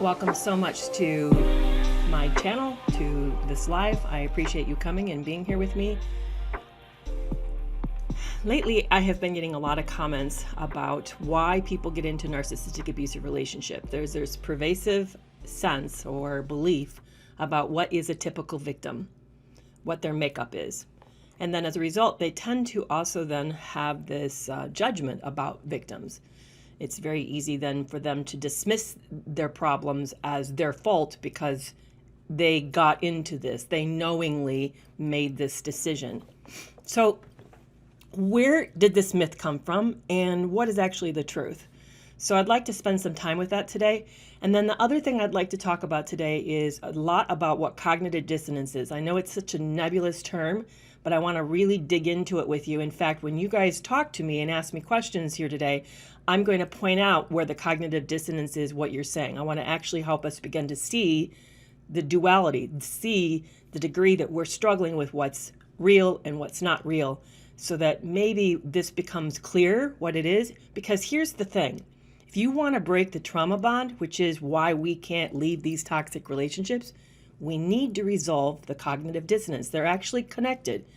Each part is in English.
Welcome so much to my channel, to this live. I appreciate you coming and being here with me. Lately, I have been getting a lot of comments about why people get into narcissistic abusive relationship. There's pervasive sense or belief about what is a typical victim, what their makeup is. And then as a result, they tend to also then have this judgment about victims. It's very easy then for them to dismiss their problems as their fault because they got into this. They knowingly made this decision. So where did this myth come from and what is actually the truth? So I'd like to spend some time with that today. And then the other thing I'd like to talk about today is a lot about what cognitive dissonance is. I know it's such a nebulous term, but I want to really dig into it with you. In fact, when you guys talk to me and ask me questions here today, I'm going to point out where the cognitive dissonance is, what you're saying. I want to actually help us begin to see the duality, see the degree that we're struggling with what's real and what's not real, so that maybe this becomes clear what it is. Because here's the thing. If you want to break the trauma bond, which is why we can't leave these toxic relationships, we need to resolve the cognitive dissonance. They're actually connected.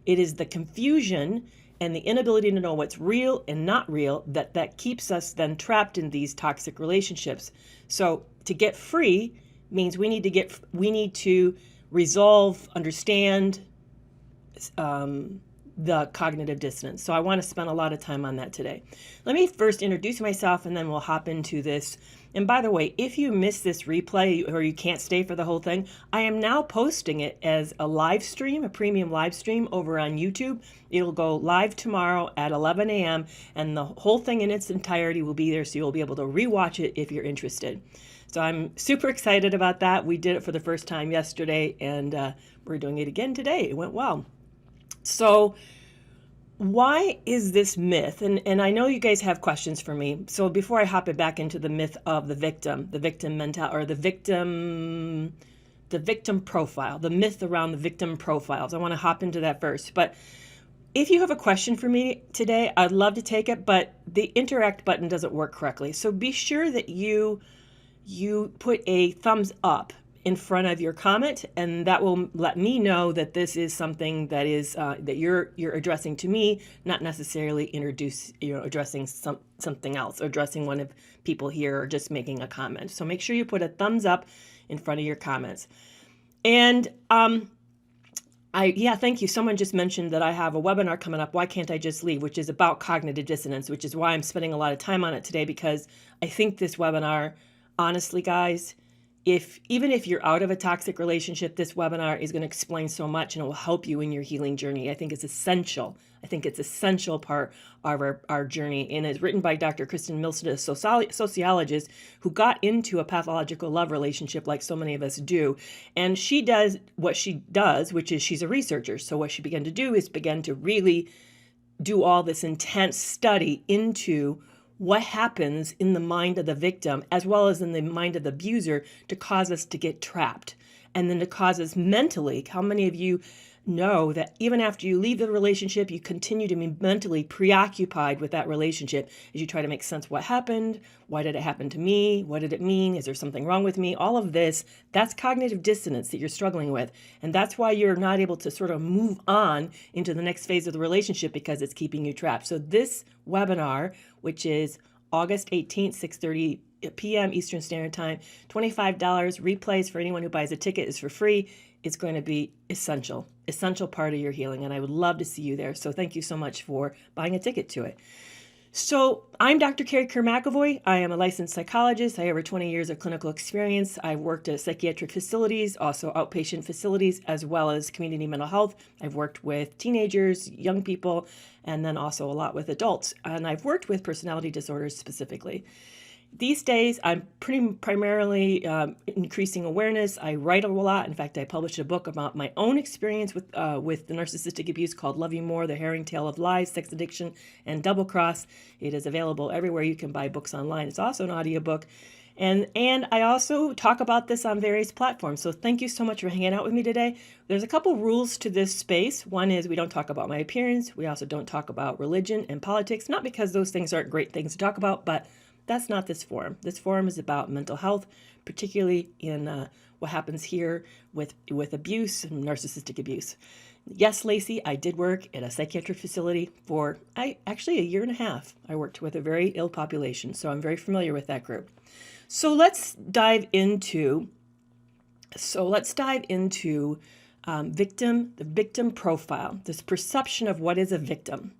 It is the confusion and the inability to know what's real and not real that keeps us then trapped in these toxic relationships. So to get free means we need to resolve, understand the cognitive dissonance. So I want to spend a lot of time on that today. Let me first introduce myself and then we'll hop into this. And by the way, if you miss this replay or you can't stay for the whole thing, I am now posting it as a live stream, a premium live stream over on YouTube. It'll go live tomorrow at 11 a.m. and the whole thing in its entirety will be there, so you'll be able to rewatch it if you're interested. So I'm super excited about that. We did it for the first time yesterday and we're doing it again today. It went well. So why is this myth? And I know you guys have questions for me. So before I hop it back into the myth of the victim mentality, or the victim profile, the myth around the victim profiles, I want to hop into that first. But if you have a question for me today, I'd love to take it, but the interact button doesn't work correctly. So be sure that you put a thumbs up in front of your comment, and that will let me know that this is something that is that you're addressing to me, not necessarily addressing something else, or addressing one of people here, or just making a comment. So make sure you put a thumbs up in front of your comments. And thank you. Someone just mentioned that I have a webinar coming up, Why Can't I Just Leave, which is about cognitive dissonance, which is why I'm spending a lot of time on it today, because I think this webinar, honestly, guys, even if you're out of a toxic relationship, this webinar is going to explain so much and it will help you in your healing journey. I think it's essential. I think it's an essential part of our journey. And it's written by Dr. Kristen Milstead, a sociologist who got into a pathological love relationship like so many of us do. And she does what she does, which is she's a researcher. So what she began to do is begin to really do all this intense study into what happens in the mind of the victim as well as in the mind of the abuser to cause us to get trapped, and then to cause us mentally. How many of you know that even after you leave the relationship, you continue to be mentally preoccupied with that relationship as you try to make sense? What happened? Why did it happen to me? What did it mean? Is there something wrong with me? All of this, that's cognitive dissonance that you're struggling with. And that's why you're not able to sort of move on into the next phase of the relationship, because it's keeping you trapped. So this webinar, which is August 18th, 6:30 p.m. Eastern Standard Time, $25 replays for anyone who buys a ticket is for free. It's going to be essential part of your healing. And I would love to see you there. So thank you so much for buying a ticket to it. So I'm Dr. Kerry McAvoy. I am a licensed psychologist. I have over 20 years of clinical experience. I've worked at psychiatric facilities, also outpatient facilities, as well as community mental health. I've worked with teenagers, young people, and then also a lot with adults. And I've worked with personality disorders specifically. These days, I'm primarily increasing awareness. I write a lot. In fact, I published a book about my own experience with the narcissistic abuse called Love You More, The Harrowing Tale of Lies, Sex Addiction, and Double Cross. It is available everywhere you can buy books online. It's also an audiobook. And I also talk about this on various platforms. So thank you so much for hanging out with me today. There's a couple rules to this space. One is we don't talk about my appearance. We also don't talk about religion and politics, not because those things aren't great things to talk about, but That's not this forum. This forum is about mental health, particularly in what happens here with abuse and narcissistic abuse. Yes, Lacey, I did work at a psychiatric facility for actually a year and a half. I worked with a very ill population, so I'm very familiar with that group. So let's dive into the victim profile, this perception of what is a victim.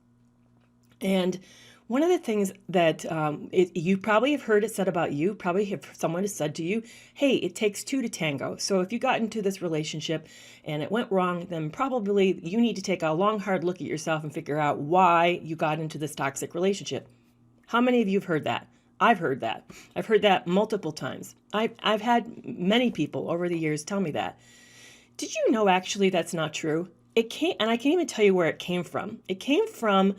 And one of the things that you probably have heard it said about you, probably have someone has said to you, hey, it takes two to tango. So if you got into this relationship and it went wrong, then probably you need to take a long, hard look at yourself and figure out why you got into this toxic relationship. How many of you have heard that? I've heard that. I've heard that multiple times. I've had many people over the years tell me that. Did you know actually that's not true? And I can't even tell you where it came from. It came from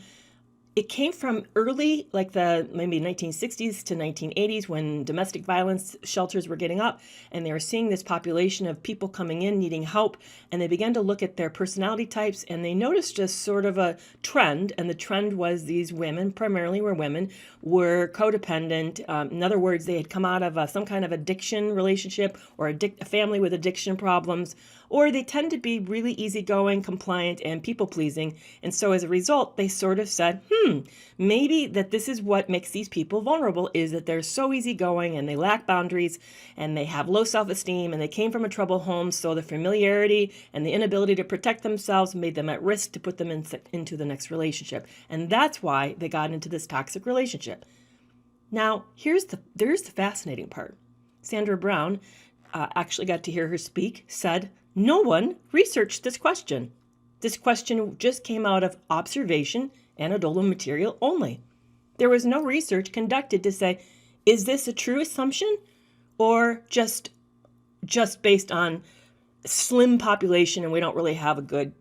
early, like the maybe 1960s to 1980s, when domestic violence shelters were getting up and they were seeing this population of people coming in needing help, and they began to look at their personality types, and they noticed just sort of a trend, and the trend was these women, primarily were women, were codependent. In other words, they had come out of some kind of addiction relationship or a family with addiction problems, or they tend to be really easygoing, compliant, and people-pleasing. And so as a result, they sort of said, maybe that this is what makes these people vulnerable, is that they're so easygoing and they lack boundaries and they have low self-esteem and they came from a troubled home. So the familiarity and the inability to protect themselves made them at risk to put them into the next relationship. And that's why they got into this toxic relationship. Now, there's the fascinating part. Sandra Brown actually got to hear her speak, said, no one researched this question. This question just came out of observation, anecdotal material only. There was no research conducted to say, is this a true assumption or just based on slim population and we don't really have a good,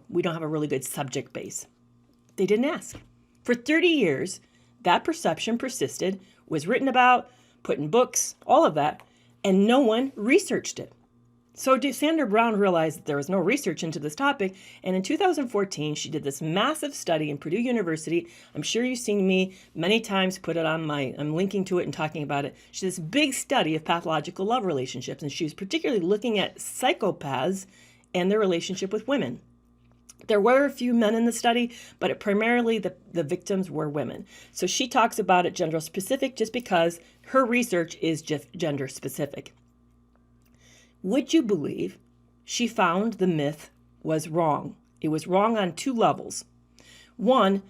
we don't have a really good subject base. They didn't ask. For 30 years, that perception persisted, was written about, put in books, all of that, and no one researched it. So Sandra Brown realized that there was no research into this topic, and in 2014, she did this massive study in Purdue University. I'm sure you've seen me many times put it on I'm linking to it and talking about it. She did this big study of pathological love relationships, and she was particularly looking at psychopaths and their relationship with women. There were a few men in the study, but primarily the victims were women. So she talks about it gender specific just because her research is just gender specific. Would you believe she found the myth was wrong? It was wrong on two levels. One,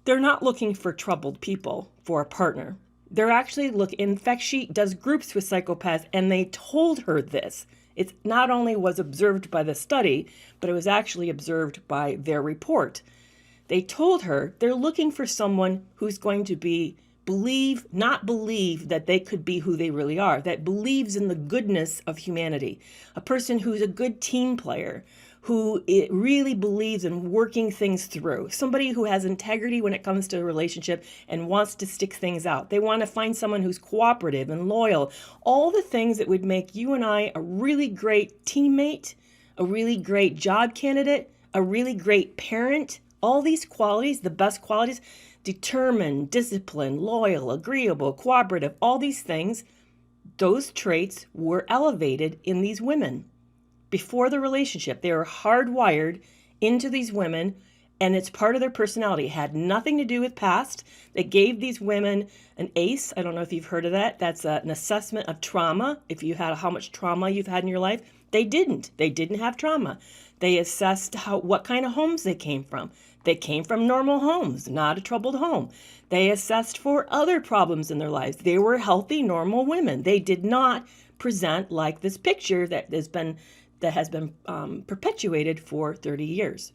they're not looking for troubled people for a partner. They're actually in fact, she does groups with psychopaths, and they told her this. It not only was observed by the study, but it was actually observed by their report. They told her they're looking for someone who's going to not believe that they could be who they really are, that believes in the goodness of humanity, a person who's a good team player, who really believes in working things through, somebody who has integrity when it comes to a relationship and wants to stick things out. They want to find someone who's cooperative and loyal, all the things that would make you and I a really great teammate, a really great job candidate, a really great parent. All these qualities, the best qualities, determined, disciplined, loyal, agreeable, cooperative, all these things, those traits were elevated in these women. Before the relationship, they were hardwired into these women, and it's part of their personality. It had nothing to do with past. They gave these women an ACE. I don't know if you've heard of that. That's an assessment of trauma. If you had how much trauma you've had in your life. They didn't. They didn't have trauma. They assessed what kind of homes they came from. They came from normal homes, not a troubled home. They assessed for other problems in their lives. They were healthy, normal women. They did not present like this picture that has been perpetuated for 30 years.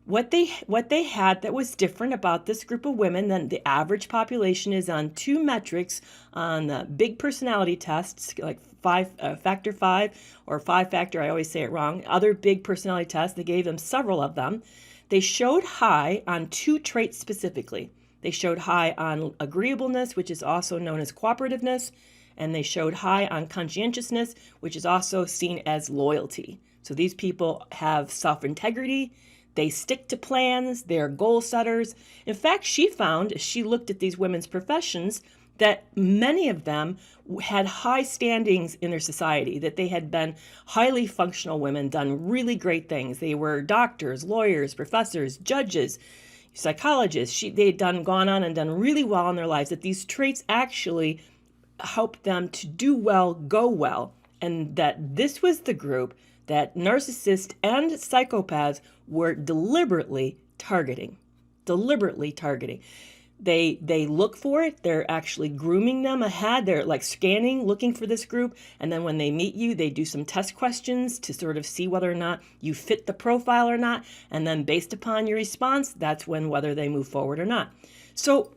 What they had that was different about this group of women than the average population is on two metrics on the big personality tests, like factor 5 or 5-factor, I always say it wrong, other big personality tests. They gave them several of them. They showed high on two traits specifically. They showed high on agreeableness, which is also known as cooperativeness, and they showed high on conscientiousness, which is also seen as loyalty. So these people have self-integrity. They stick to plans. They're goal setters. In fact, she found, as she looked at these women's professions, that many of them had high standings in their society, that they had been highly functional women, done really great things. They were doctors, lawyers, professors, judges, psychologists. They'd gone on and done really well in their lives, that these traits actually helped them to do well, go well, and that this was the group that narcissists and psychopaths were deliberately targeting. They look for it. They're actually grooming them ahead. They're like scanning, looking for this group. And then when they meet you, they do some test questions to sort of see whether or not you fit the profile or not. And then based upon your response, that's whether they move forward or not. So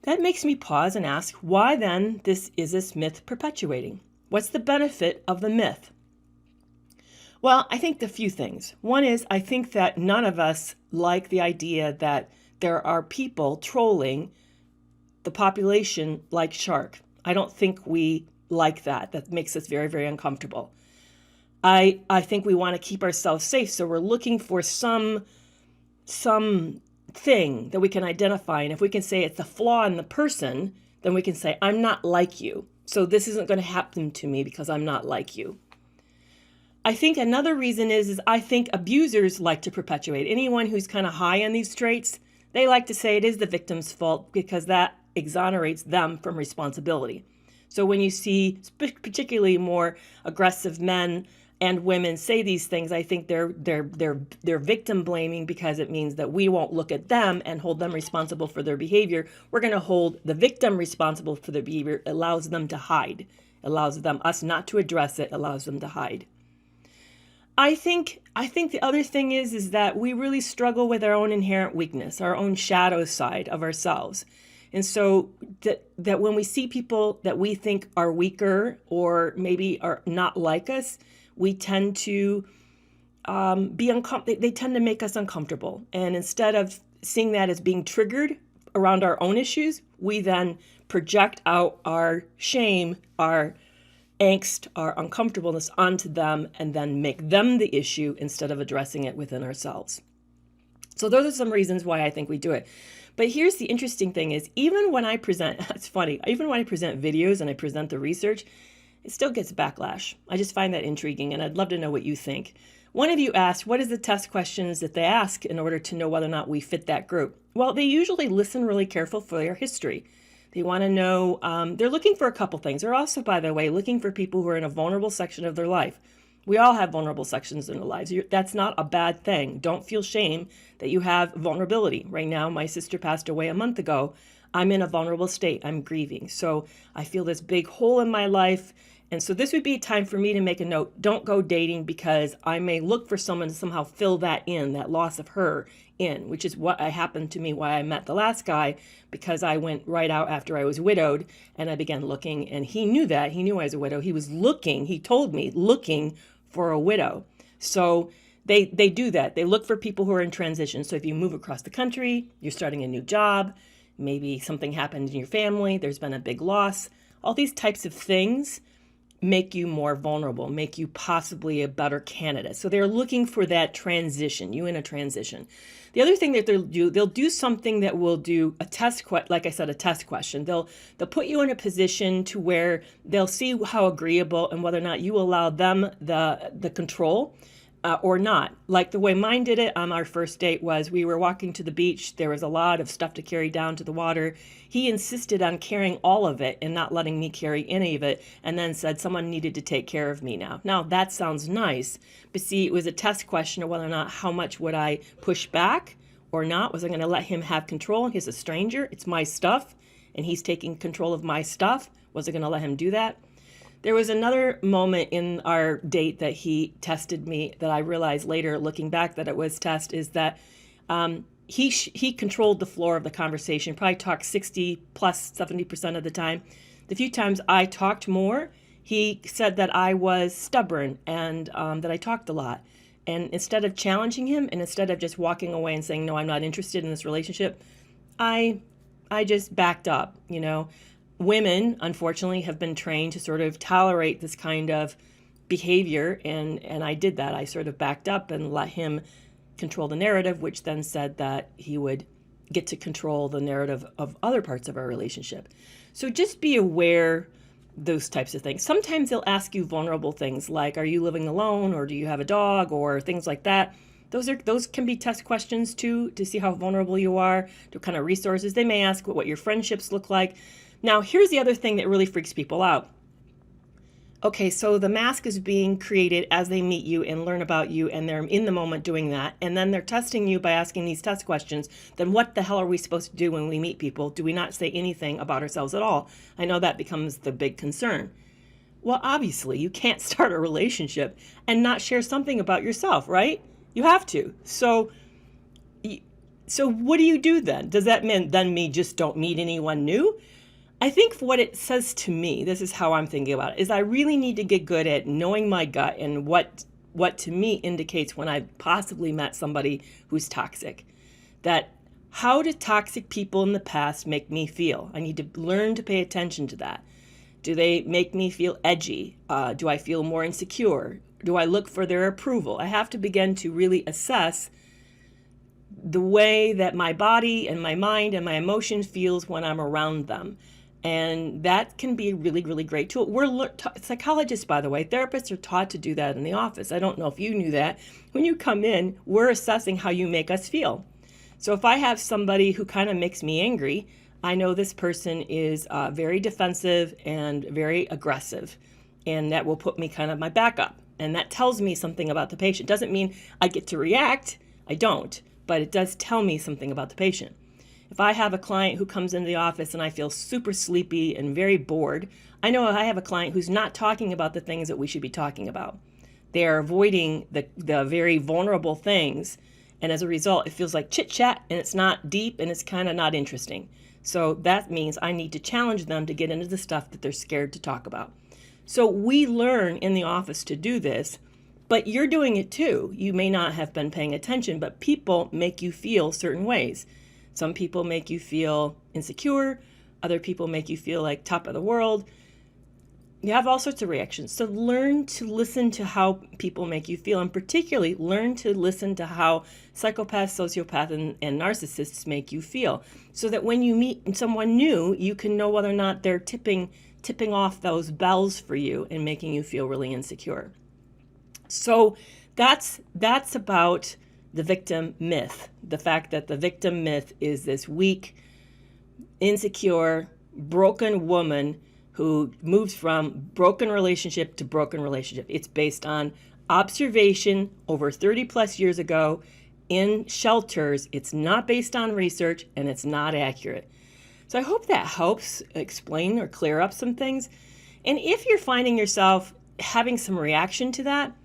that makes me pause and ask, why then is this myth perpetuating? What's the benefit of the myth? Well, I think a few things. One is, I think that none of us like the idea that there are people trolling the population like shark. I don't think we like that. That makes us very, very uncomfortable. I think we want to keep ourselves safe, so we're looking for some thing that we can identify. And if we can say it's a flaw in the person, then we can say, I'm not like you. So this isn't going to happen to me because I'm not like you. I think another reason is I think abusers like to perpetuate. Anyone who's kind of high on these traits, they like to say it is the victim's fault because that exonerates them from responsibility. So when you see particularly more aggressive men and women say these things, I think they're victim blaming because it means that we won't look at them and hold them responsible for their behavior. We're going to hold the victim responsible for their behavior. It allows them to hide. It allows us not to address it, allows them to hide. I think the other thing is that we really struggle with our own inherent weakness, our own shadow side of ourselves. And so that when we see people that we think are weaker or maybe are not like us, we tend to be uncomfortable. They tend to make us uncomfortable. And instead of seeing that as being triggered around our own issues, we then project out our shame, our angst, our uncomfortableness onto them and then make them the issue instead of addressing it within ourselves. So those are some reasons why I think we do it. But here's the interesting thing is, even when I present, it's funny, even when I present videos and I present the research, it still gets backlash. I just find that intriguing, and I'd love to know what you think. One of you asked, what is the test questions that they ask in order to know whether or not we fit that group? Well, they usually listen really careful for their history. They want to know, they're looking for a couple things. They're also, by the way, looking for people who are in a vulnerable section of their life. We all have vulnerable sections in our lives. That's not a bad thing. Don't feel shame that you have vulnerability. Right now, my sister passed away a month ago. I'm in a vulnerable state. I'm grieving. So I feel this big hole in my life. And so this would be a time for me to make a note. Don't go dating because I may look for someone to somehow fill that in, that loss of her in, which is what happened to me, why I met the last guy, because I went right out after I was widowed and I began looking, and he knew that. He knew I was a widow. He was looking, he told me, looking for a widow. So they do that. They look for people who are in transition. So if you move across the country, you're starting a new job, maybe something happened in your family, there's been a big loss, all these types of things make you more vulnerable, make you possibly a better candidate. So they're looking for that transition, you in a transition. The other thing that they'll do something that will do a test, like I said, a test question. They'll put you in a position to where they'll see how agreeable and whether or not you allow them the control or not. Like the way mine did it on our first date was we were walking to the beach. There was a lot of stuff to carry down to the water. He insisted on carrying all of it and not letting me carry any of it, and then said someone needed to take care of me now. Now, that sounds nice, but see, it was a test question of whether or not how much would I push back or not. Was I going to let him have control? He's a stranger. It's my stuff, and he's taking control of my stuff. Was I going to let him do that? There was another moment in our date that he tested me that I realized later, looking back, that it was test, is that he controlled the floor of the conversation, probably talked 60 plus 70% of the time. The few times I talked more, he said that I was stubborn and that I talked a lot. And instead of challenging him and instead of just walking away and saying, no, I'm not interested in this relationship, I just backed up, you know. Women, unfortunately, have been trained to sort of tolerate this kind of behavior, and I did that. I sort of backed up and let him control the narrative, which then said that he would get to control the narrative of other parts of our relationship. So just be aware those types of things. Sometimes they'll ask you vulnerable things like, are you living alone, or do you have a dog, or things like that. Those can be test questions too, to see how vulnerable you are, to kind of resources. They may ask what your friendships look like. Now, here's the other thing that really freaks people out. Okay, so the mask is being created as they meet you and learn about you, and they're in the moment doing that, and then they're testing you by asking these test questions. Then what the hell are we supposed to do when we meet people? Do we not say anything about ourselves at all? I know that becomes the big concern. Well, obviously, you can't start a relationship and not share something about yourself, right? You have to. So what do you do then? Does that mean just don't meet anyone new? I think what it says to me, this is how I'm thinking about it, is I really need to get good at knowing my gut and what to me indicates when I've possibly met somebody who's toxic. That how did toxic people in the past make me feel? I need to learn to pay attention to that. Do they make me feel edgy? Do I feel more insecure? Do I look for their approval? I have to begin to really assess the way that my body and my mind and my emotion feels when I'm around them. And that can be a really, really great tool. We're psychologists, by the way. Therapists are taught to do that in the office. I don't know if you knew that. When you come in, we're assessing how you make us feel. So if I have somebody who kind of makes me angry, I know this person is very defensive and very aggressive. And that will put me kind of my back up. And that tells me something about the patient. Doesn't mean I get to react. I don't. But it does tell me something about the patient. If I have a client who comes into the office and I feel super sleepy and very bored, I know I have a client who's not talking about the things that we should be talking about. They are avoiding the very vulnerable things. And as a result, it feels like chit-chat, and it's not deep, and it's kind of not interesting. So that means I need to challenge them to get into the stuff that they're scared to talk about. So we learn in the office to do this, but you're doing it too. You may not have been paying attention, but people make you feel certain ways. Some people make you feel insecure. Other people make you feel like top of the world. You have all sorts of reactions. So learn to listen to how people make you feel, and particularly learn to listen to how psychopaths, sociopaths, and narcissists make you feel, so that when you meet someone new, you can know whether or not they're tipping off those bells for you and making you feel really insecure. So that's about the victim myth, the fact that the victim myth is this weak, insecure, broken woman who moves from broken relationship to broken relationship. It's based on observation over 30 plus years ago in shelters. It's not based on research, and it's not accurate. So I hope that helps explain or clear up some things. And if you're finding yourself having some reaction to that,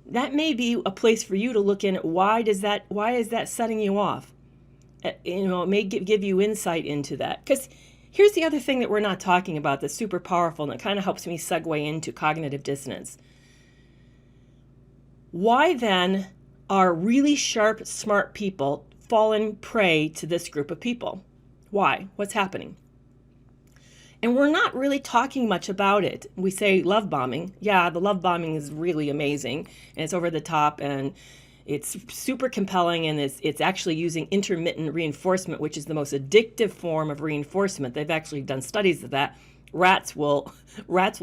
that may be a place for you to look in at why is that setting you off? It may give you insight into that. Because here's the other thing that we're not talking about that's super powerful, and it kind of helps me segue into cognitive dissonance. Why then are really sharp, smart people fallen prey to this group of people? Why? What's happening? And we're not really talking much about it. We say love bombing. Yeah, the love bombing is really amazing, and it's over the top, and it's super compelling, and it's actually using intermittent reinforcement, which is the most addictive form of reinforcement. They've actually done studies of that. Rats will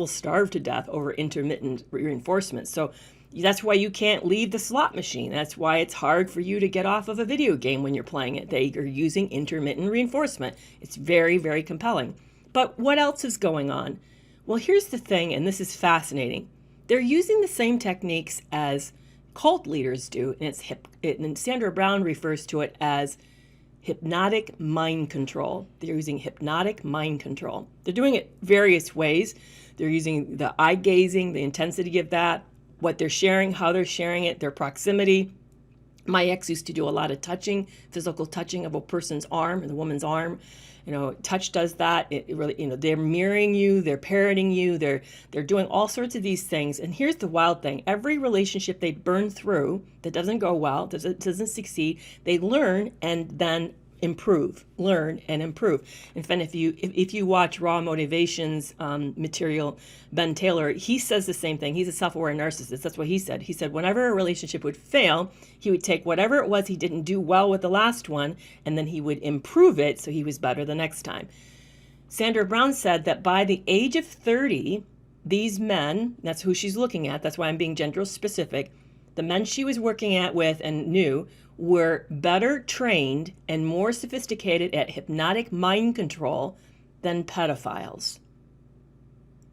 starve to death over intermittent reinforcement. So that's why you can't leave the slot machine. That's why it's hard for you to get off of a video game when you're playing it. They are using intermittent reinforcement. It's very, very compelling. But what else is going on? Well, here's the thing, and this is fascinating. They're using the same techniques as cult leaders do, and Sandra Brown refers to it as hypnotic mind control. They're using hypnotic mind control. They're doing it various ways. They're using the eye gazing, the intensity of that, what they're sharing, how they're sharing it, their proximity. My ex used to do a lot of touching, physical touching of a person's arm, the woman's arm. Touch does that. It really, they're mirroring you, they're parroting you, they're doing all sorts of these things. And here's the wild thing. Every relationship they burn through that doesn't go well, doesn't succeed, they learn and then improve, learn, and improve. In fact, if you watch Raw Motivations material, Ben Taylor, he says the same thing. He's a self-aware narcissist. That's what he said. He said whenever a relationship would fail, he would take whatever it was he didn't do well with the last one, and then he would improve it so he was better the next time. Sandra Brown said that by the age of 30, these men, that's who she's looking at, that's why I'm being gender specific, the men she was working with and knew were better trained and more sophisticated at hypnotic mind control than pedophiles.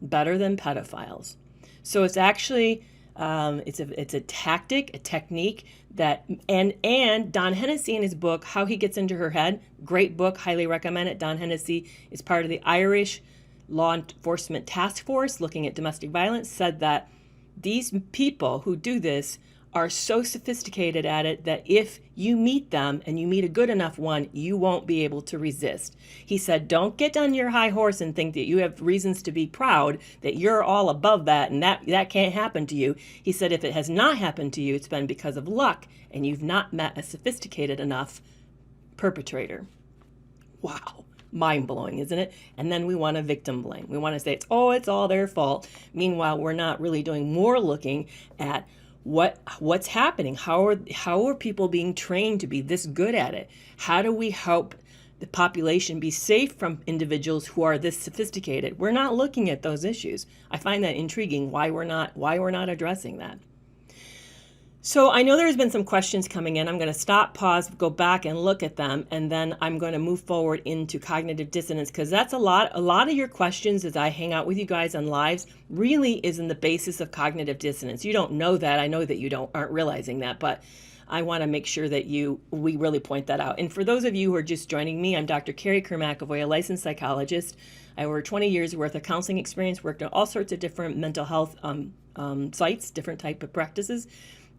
Better than pedophiles. So it's actually, it's a tactic, a technique that, and Don Hennessy in his book, How He Gets Into Her Head, great book, highly recommend it. Don Hennessy is part of the Irish Law Enforcement Task Force looking at domestic violence, said that these people who do this are so sophisticated at it that if you meet them and you meet a good enough one, you won't be able to resist. He said, don't get on your high horse and think that you have reasons to be proud, that you're all above that and that can't happen to you. He said, if it has not happened to you, it's been because of luck and you've not met a sophisticated enough perpetrator. Wow. Mind-blowing, isn't it? And then we want to victim blame. We want to say, it's all their fault. Meanwhile, we're not really doing more looking at what's happening. How are people being trained to be this good at it? How do we help the population be safe from individuals who are this sophisticated? We're not looking at those issues. I find that intriguing, why we're not addressing that. So I know there's been some questions coming in. I'm going to stop, pause, go back and look at them, and then I'm going to move forward into cognitive dissonance, because that's a lot of your questions as I hang out with you guys on lives really is in the basis of cognitive dissonance. You don't know that. I know that you aren't realizing that, but I want to make sure that we really point that out. And for those of you who are just joining me, I'm Dr. Kerry McAvoy, a licensed psychologist. I have over 20 years worth of counseling experience, worked on all sorts of different mental health sites, different type of practices.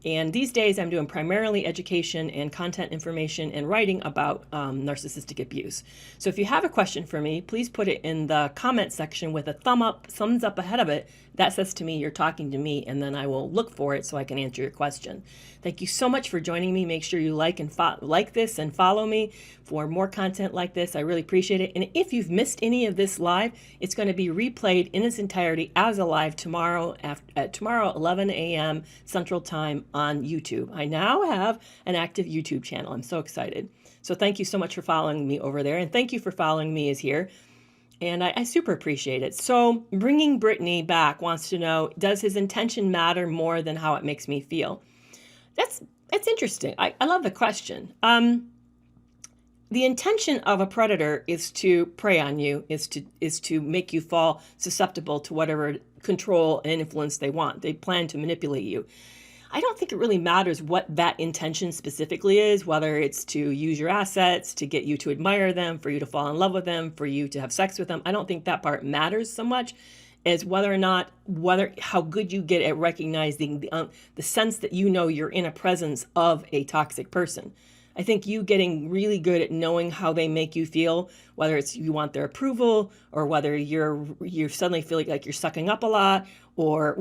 And these days I'm doing primarily education and content information and writing about narcissistic abuse. So if you have a question for me, please put it in the comment section with a thumbs up ahead of it. That says to me you're talking to me, and then I will look for it so I can answer your question. Thank you so much for joining me. Make sure you like this and follow me for more content like this. I really appreciate it. And if you've missed any of this live, it's going to be replayed in its entirety as a live tomorrow at 11 a.m. Central Time on YouTube. I now have an active YouTube channel. I'm so excited. So thank you so much for following me over there. And thank you for following me here. And I super appreciate it. So Bringing Brittany Back wants to know, does his intention matter more than how it makes me feel? That's interesting. I love the question. The intention of a predator is to prey on you, is to make you fall susceptible to whatever control and influence they want. They plan to manipulate you. I don't think it really matters what that intention specifically is, whether it's to use your assets, to get you to admire them, for you to fall in love with them, for you to have sex with them. I don't think that part matters so much as how good you get at recognizing the sense that you know you're in a presence of a toxic person. I think you getting really good at knowing how they make you feel, whether it's you want their approval or whether you suddenly feel like you're sucking up a lot or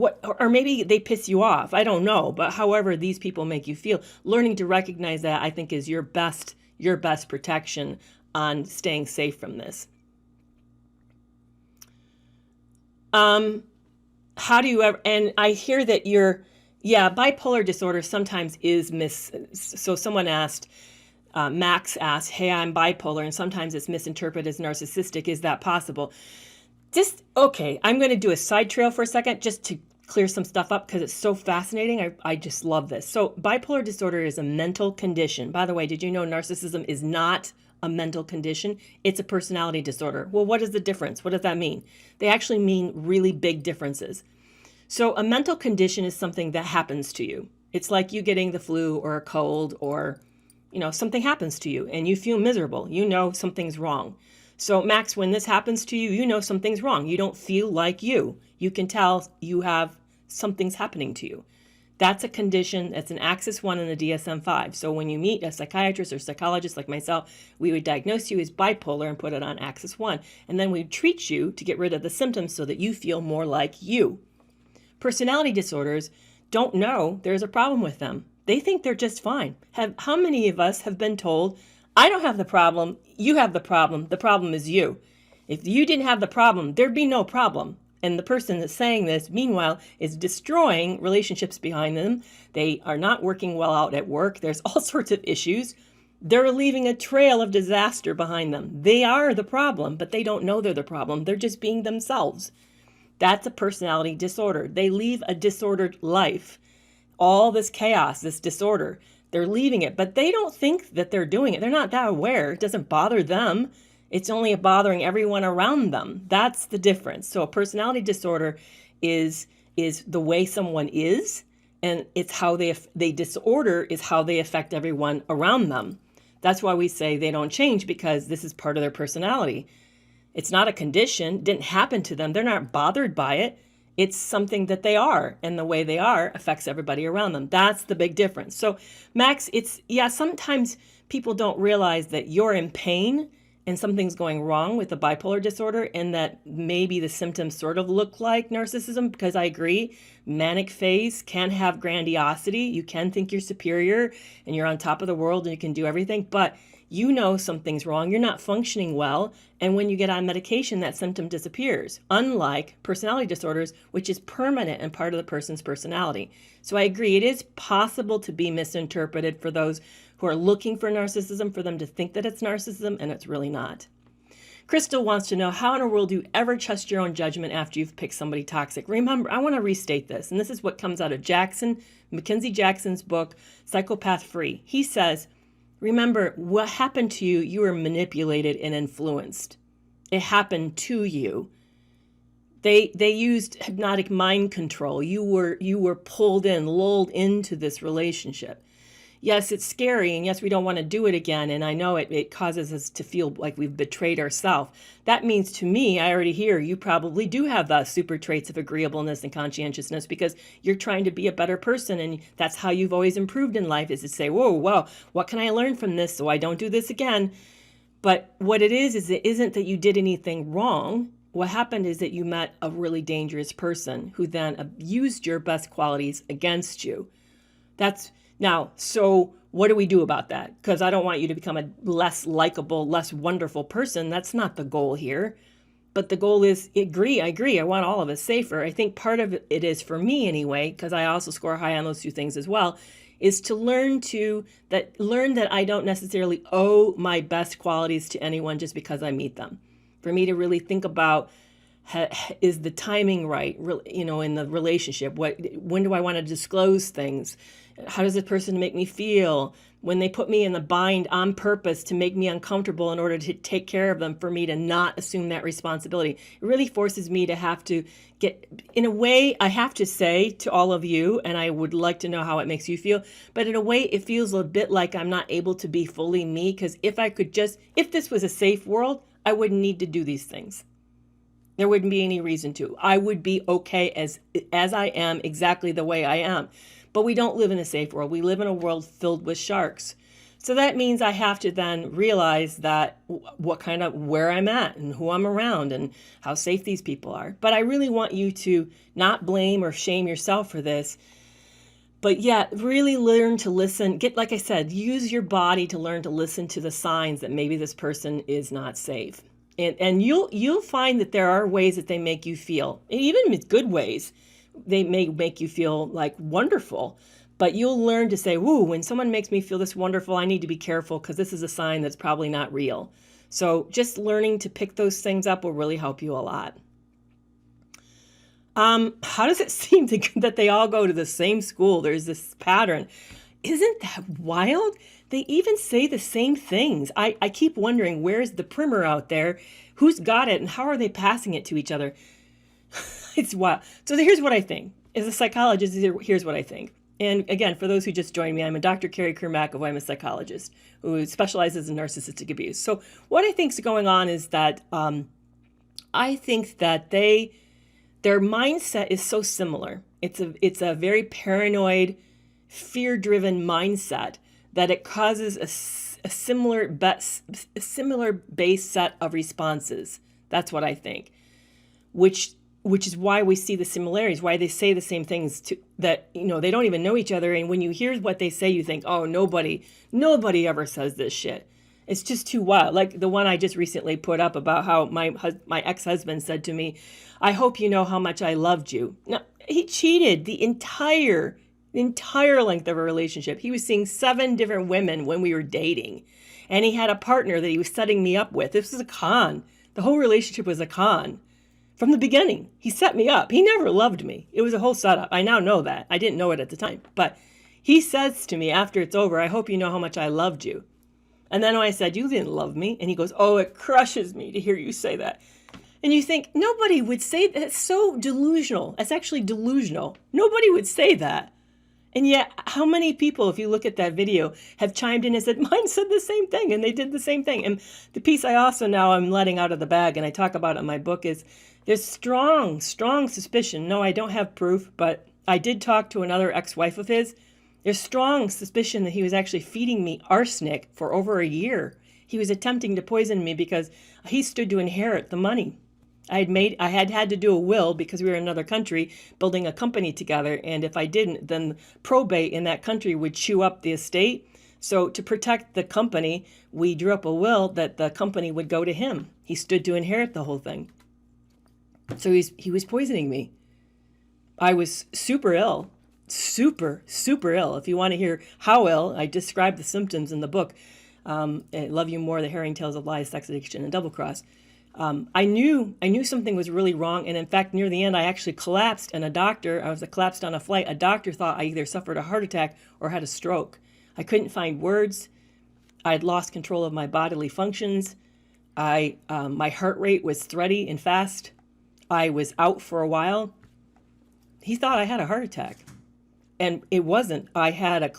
maybe they piss you off. I don't know. But however these people make you feel, learning to recognize that, I think, is your best protection on staying safe from this. How do you ever, and I hear that bipolar disorder sometimes is so someone asked, Max asked, hey, I'm bipolar, and sometimes it's misinterpreted as narcissistic. Is that possible? I'm going to do a side trail for a second just to clear some stuff up because it's so fascinating. I just love this. So bipolar disorder is a mental condition. By the way, did you know narcissism is not a mental condition? It's a personality disorder. Well, what is the difference? What does that mean? They actually mean really big differences. So a mental condition is something that happens to you. It's like you getting the flu or a cold or, something happens to you and you feel miserable. You know something's wrong. So Max, when this happens to you, you know something's wrong. You don't feel like you. You can tell you have something's happening to you. That's a condition. That's an Axis 1 in the DSM-5. So when you meet a psychiatrist or psychologist like myself, we would diagnose you as bipolar and put it on Axis 1. And then we'd treat you to get rid of the symptoms so that you feel more like you. Personality disorders don't know there's a problem with them. They think they're just fine. How many of us have been told, I don't have the problem. You have the problem. The problem is you. If you didn't have the problem, there'd be no problem. And the person that's saying this, meanwhile, is destroying relationships behind them. They are not working well out at work. There's all sorts of issues. They're leaving a trail of disaster behind them. They are the problem, but they don't know they're the problem. They're just being themselves. That's a personality disorder. They leave a disordered life. All this chaos, this disorder, they're leaving it, but they don't think that they're doing it. They're not that aware. It doesn't bother them. It's only bothering everyone around them. That's the difference. So a personality disorder is the way someone is, and it's how they disorder is how they affect everyone around them. That's why we say they don't change, because this is part of their personality. It's not a condition. It didn't happen to them. They're not bothered by it. It's something that they are, and the way they are affects everybody around them. That's the big difference. So, Max, sometimes people don't realize that you're in pain and something's going wrong with the bipolar disorder, and that maybe the symptoms sort of look like narcissism, because I agree, manic phase can have grandiosity. You can think you're superior and you're on top of the world and you can do everything, but you know something's wrong. You're not functioning well. And when you get on medication, that symptom disappears, unlike personality disorders, which is permanent and part of the person's personality. So I agree, it is possible to be misinterpreted for those who are looking for narcissism, for them to think that it's narcissism, and it's really not. Crystal wants to know, how in the world do you ever trust your own judgment after you've picked somebody toxic? Remember, I want to restate this, and this is what comes out of Mackenzie Jackson's book, Psychopath Free. He says, remember, what happened to you, you were manipulated and influenced. It happened to you. They used hypnotic mind control. You were pulled in, lulled into this relationship. Yes, it's scary, and yes, we don't want to do it again, and I know it causes us to feel like we've betrayed ourselves. That means, to me, I already hear you probably do have the super traits of agreeableness and conscientiousness, because you're trying to be a better person, and that's how you've always improved in life, is to say, whoa, well, what can I learn from this so I don't do this again? But what it is it isn't that you did anything wrong. What happened is that you met a really dangerous person who then used your best qualities against you. Now, so what do we do about that? Because I don't want you to become a less likable, less wonderful person. That's not the goal here. But the goal is, I agree. I want all of us safer. I think part of it is, for me anyway, because I also score high on those two things as well, is to learn that I don't necessarily owe my best qualities to anyone just because I meet them. For me to really think about, is the timing right, in the relationship? When do I want to disclose things? How does this person make me feel? When they put me in the bind on purpose to make me uncomfortable in order to take care of them, for me to not assume that responsibility, it really forces me to have to get, in a way, I have to say to all of you, and I would like to know how it makes you feel, but in a way, it feels a bit like I'm not able to be fully me, because if this was a safe world, I wouldn't need to do these things. There wouldn't be any reason to. I would be okay as I am, exactly the way I am. But we don't live in a safe world. We live in a world filled with sharks. So that means I have to then realize that where I'm at and who I'm around and how safe these people are. But I really want you to not blame or shame yourself for this, but yet really learn to listen. Like I said, use your body to learn to listen to the signs that maybe this person is not safe. And you'll find that there are ways that they make you feel, even with good ways. They may make you feel like wonderful, but you'll learn to say, woo, when someone makes me feel this wonderful, I need to be careful, because this is a sign that's probably not real. So just learning to pick those things up will really help you a lot. How does it seem that they all go to the same school? There's this pattern. Isn't that wild? They even say the same things. I keep wondering, where's the primer out there? Who's got it, and how are they passing it to each other? It's wild. So here's what I think. As a psychologist, here's what I think. And again, for those who just joined me, I'm a Dr. Kerry McAvoy. I'm a psychologist who specializes in narcissistic abuse. So what I think is going on is that I think that their mindset is so similar. It's a very paranoid, fear-driven mindset that it causes a similar base set of responses. That's what I think, which is why we see the similarities, why they say the same things that they don't even know each other. And when you hear what they say, you think, oh, nobody ever says this shit. It's just too wild. Like the one I just recently put up about how my ex-husband said to me, "I hope you know how much I loved you." No, he cheated the entire length of a relationship. He was seeing 7 different women when we were dating, and he had a partner that he was setting me up with. This was a con. The whole relationship was a con. From the beginning, he set me up. He never loved me. It was a whole setup. I now know that. I didn't know it at the time. But he says to me after it's over, "I hope you know how much I loved you." And then when I said, "You didn't love me," and he goes, "Oh, it crushes me to hear you say that." And you think, nobody would say that. It's so delusional. It's actually delusional. Nobody would say that. And yet, how many people, if you look at that video, have chimed in and said, "Mine said the same thing," and they did the same thing. And the piece I also now I'm letting out of the bag, and I talk about it in my book, is there's strong suspicion. No, I don't have proof, but I did talk to another ex-wife of his. There's strong suspicion that he was actually feeding me arsenic for over a year. He was attempting to poison me because he stood to inherit the money. I had to do a will because we were in another country building a company together. And if I didn't, then probate in that country would chew up the estate. So to protect the company, we drew up a will that the company would go to him. He stood to inherit the whole thing. So he was poisoning me. I was super ill, super ill. If you want to hear how ill, I describe the symptoms in the book. Love You More, The Harrowing Tales of Lies, Sex Addiction, and Double Cross. I knew something was really wrong. And in fact, near the end, I actually collapsed. And I was collapsed on a flight. A doctor thought I either suffered a heart attack or had a stroke. I couldn't find words. I had lost control of my bodily functions. My heart rate was thready and fast. I was out for a while. He thought I had a heart attack. And it wasn't. I had a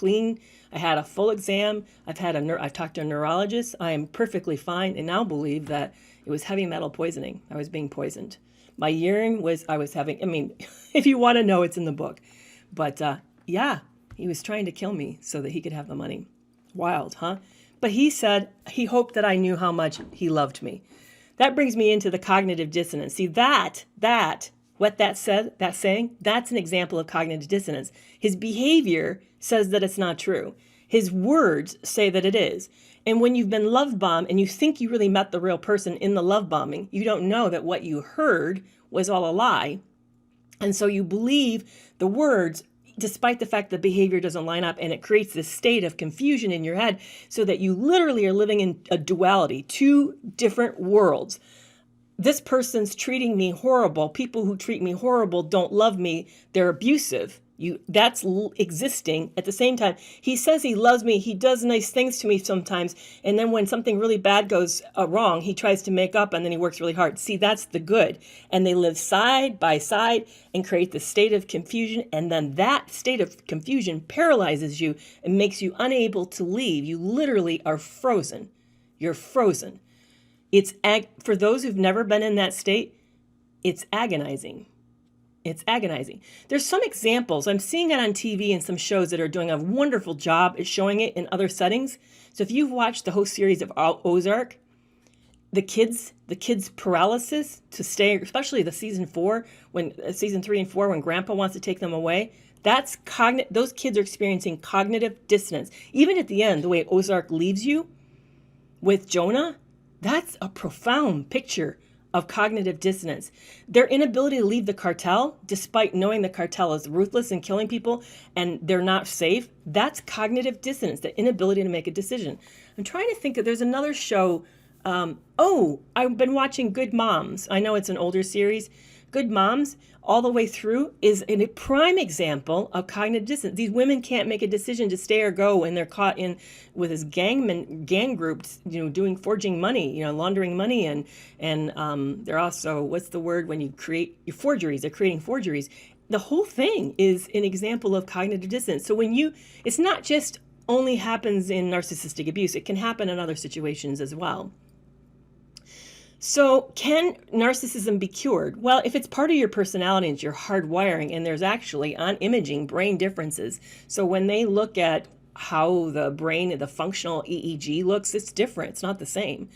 full exam. I've talked to a neurologist. I am perfectly fine and now believe that it was heavy metal poisoning. I was being poisoned. My urine if you want to know, it's in the book. But yeah, he was trying to kill me so that he could have the money. Wild, huh? But he said he hoped that I knew how much he loved me. That brings me into the cognitive dissonance. See, what that saying, that's an example of cognitive dissonance. His behavior says that it's not true. His words say that it is. And when you've been love bombed and you think you really met the real person in the love bombing, you don't know that what you heard was all a lie. And so you believe the words, despite the fact that behavior doesn't line up, and it creates this state of confusion in your head so that you literally are living in a duality, 2 different worlds. This person's treating me horrible. People who treat me horrible don't love me. They're abusive. That's existing at the same time. He says he loves me. He does nice things to me sometimes. And then when something really bad goes wrong, he tries to make up and then he works really hard. See, that's the good. And they live side by side and create this state of confusion. And then that state of confusion paralyzes you and makes you unable to leave. You literally are frozen. You're frozen. For those who've never been in that state, it's agonizing. It's agonizing. There's some examples. I'm seeing it on TV and some shows that are doing a wonderful job at showing it in other settings. So if you've watched the whole series of Ozark, the kids' paralysis to stay, especially the season 3 and 4, when Grandpa wants to take them away, those kids are experiencing cognitive dissonance. Even at the end, the way Ozark leaves you with Jonah, that's a profound picture of cognitive dissonance. Their inability to leave the cartel, despite knowing the cartel is ruthless and killing people and they're not safe, that's cognitive dissonance, the inability to make a decision. I'm trying to think there's another show. I've been watching Good Moms. I know it's an older series. Good Moms, all the way through, is a prime example of cognitive dissonance. These women can't make a decision to stay or go, and they're caught in with this gang groups, doing forging money, laundering money, and they're also, what's the word when you create your forgeries? They're creating forgeries. The whole thing is an example of cognitive dissonance. So it's not just only happens in narcissistic abuse. It can happen in other situations as well. So can narcissism be cured? Well, if it's part of your personality and it's your hardwiring, and there's actually on imaging brain differences. So when they look at how the brain, the functional EEG looks, it's different. It's not the same.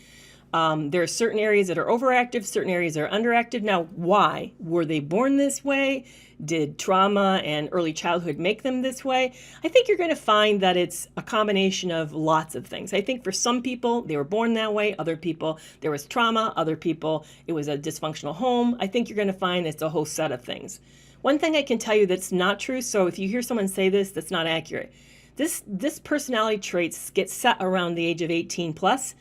There are certain areas that are overactive, certain areas that are underactive. Now, why? Were they born this way? Did trauma and early childhood make them this way? I think you're going to find that it's a combination of lots of things. I think for some people, they were born that way. Other people, there was trauma. Other people, it was a dysfunctional home. I think you're going to find it's a whole set of things. One thing I can tell you that's not true, so if you hear someone say this, that's not accurate. This personality traits get set around the age of 18 plus.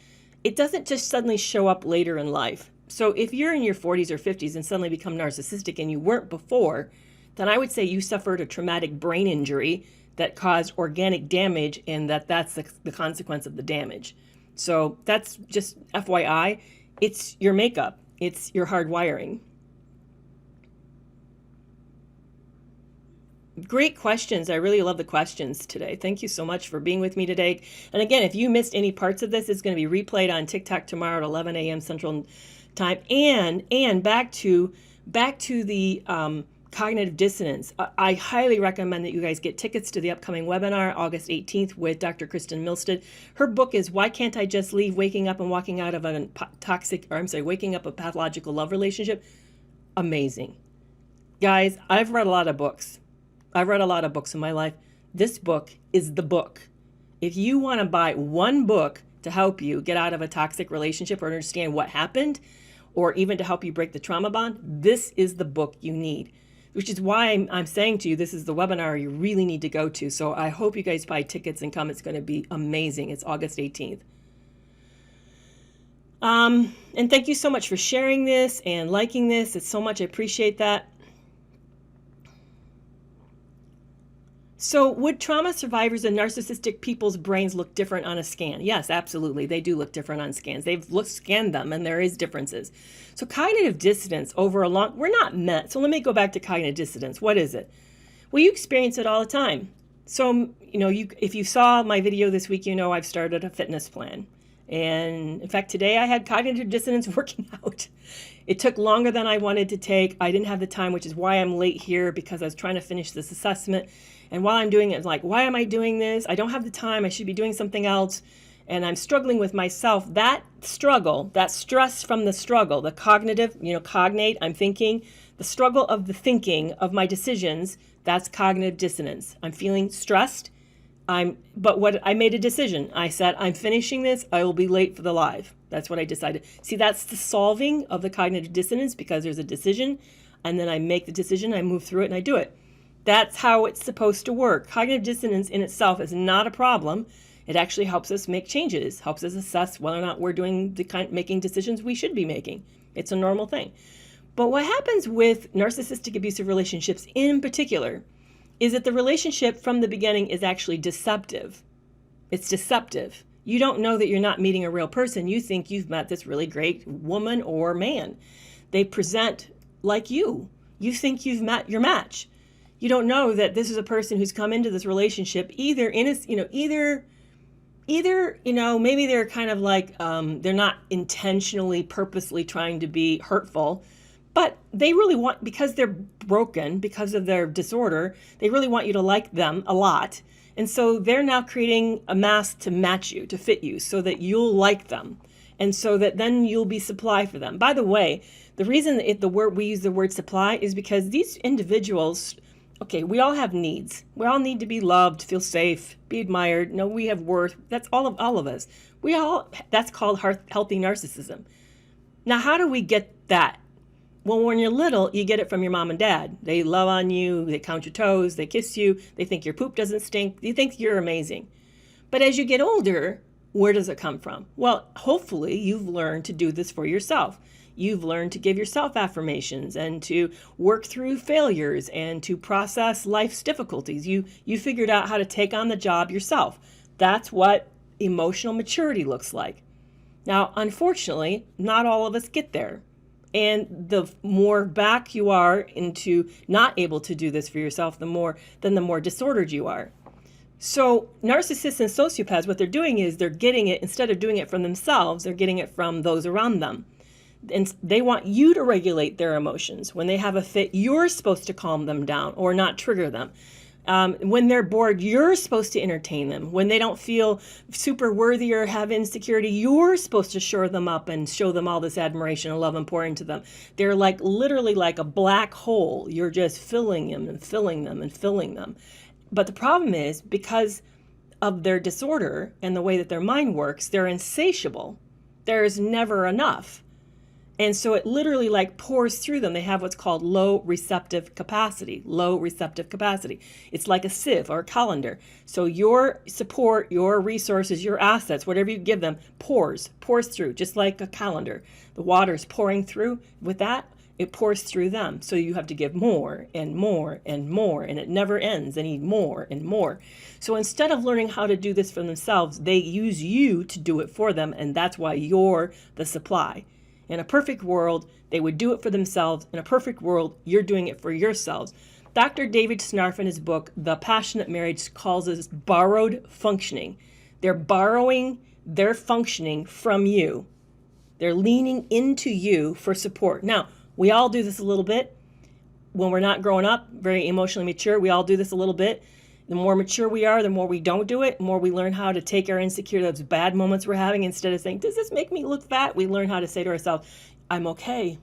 It doesn't just suddenly show up later in life. So if you're in your 40s or 50s and suddenly become narcissistic and you weren't before, then I would say you suffered a traumatic brain injury that caused organic damage, and that's the consequence of the damage. So that's just FYI. It's your makeup. It's your hardwiring. Great questions. I really love the questions today. Thank you so much for being with me today. And again, if you missed any parts of this, it's going to be replayed on TikTok tomorrow at 11 a.m. Central Time. And back to the cognitive dissonance. I highly recommend that you guys get tickets to the upcoming webinar, August 18th, with Dr. Kristen Milstead. Her book is Why Can't I Just Leave? Waking Up and Walking Out of Waking Up a Pathological Love Relationship. Amazing. Guys, I've read a lot of books. I've read a lot of books in my life. This book is the book. If you want to buy one book to help you get out of a toxic relationship or understand what happened, or even to help you break the trauma bond, this is the book you need, which is why I'm saying to you, this is the webinar you really need to go to. So I hope you guys buy tickets and come. It's going to be amazing. It's August 18th. And thank you so much for sharing this and liking this. It's so much. I appreciate that. So would trauma survivors and narcissistic people's brains look different on a scan? Yes, absolutely. They do look different on scans. They've scanned them, and there is differences. So cognitive dissonance we're not meant. So let me go back to cognitive dissonance. What is it? Well, you experience it all the time. So, if you saw my video this week, I've started a fitness plan. And in fact, today I had cognitive dissonance working out. It took longer than I wanted to take. I didn't have the time, which is why I'm late here, because I was trying to finish this assessment. And while I'm doing it, it's like, why am I doing this? I don't have the time. I should be doing something else. And I'm struggling with myself. That struggle, that stress from the struggle, the cognitive, cognate, I'm thinking, the struggle of the thinking of my decisions, that's cognitive dissonance. I'm feeling stressed. But I made a decision. I said, I'm finishing this. I will be late for the live. That's what I decided. See, that's the solving of the cognitive dissonance, because there's a decision, and then I make the decision, I move through it, and I do it. That's how it's supposed to work. Cognitive dissonance in itself is not a problem. It actually helps us make changes, helps us assess whether or not we're making decisions we should be making. It's a normal thing. But what happens with narcissistic abusive relationships in particular is that the relationship from the beginning is actually deceptive. It's deceptive. You don't know that you're not meeting a real person. You think you've met this really great woman or man. They present like you. You think you've met your match. You don't know that this is a person who's come into this relationship either maybe they're kind of like, they're not intentionally, purposely trying to be hurtful, but they really want, because they're broken, because of their disorder, they really want you to like them a lot. And so they're now creating a mask to match you, to fit you, so that you'll like them. And so that then you'll be supply for them. By the way, the reason we use the word supply is because these individuals, okay, we all have needs. We all need to be loved, feel safe, be admired. No, we have worth. That's all of us. That's called healthy narcissism. Now, how do we get that? Well, when you're little, you get it from your mom and dad. They love on you, they count your toes, they kiss you, they think your poop doesn't stink, they think you're amazing. But as you get older, where does it come from? Well, hopefully you've learned to do this for yourself. You've learned to give yourself affirmations and to work through failures and to process life's difficulties. You figured out how to take on the job yourself. That's what emotional maturity looks like. Now, unfortunately, not all of us get there. And the more back you are into not able to do this for yourself, the more disordered you are. So narcissists and sociopaths, what they're doing is they're getting it, instead of doing it from themselves, they're getting it from those around them. And they want you to regulate their emotions. When they have a fit, you're supposed to calm them down or not trigger them. When they're bored, you're supposed to entertain them. When they don't feel super worthy or have insecurity, you're supposed to shore them up and show them all this admiration and love and pour into them. They're like literally like a black hole. You're just filling them and filling them and filling them. But the problem is, because of their disorder and the way that their mind works, they're insatiable. There's never enough. And so it literally like pours through them. They have what's called low receptive capacity. It's like a sieve or a colander. So your support, your resources, your assets, whatever you give them, pours through, just like a colander. The water's pouring through. With that, it pours through them. So you have to give more and more and more, and it never ends. They need more and more. So instead of learning how to do this for themselves, they use you to do it for them, and that's why you're the supply. In a perfect world, they would do it for themselves. In a perfect world, you're doing it for yourselves. Dr. David Snarf in his book, The Passionate Marriage, calls this borrowed functioning. They're borrowing their functioning from you. They're leaning into you for support. Now, we all do this a little bit. When we're not growing up, very emotionally mature, we all do this a little bit. The more mature we are, the more we don't do it, the more we learn how to take our insecurity, those bad moments we're having, instead of saying, does this make me look fat? We learn how to say to ourselves, I'm okay.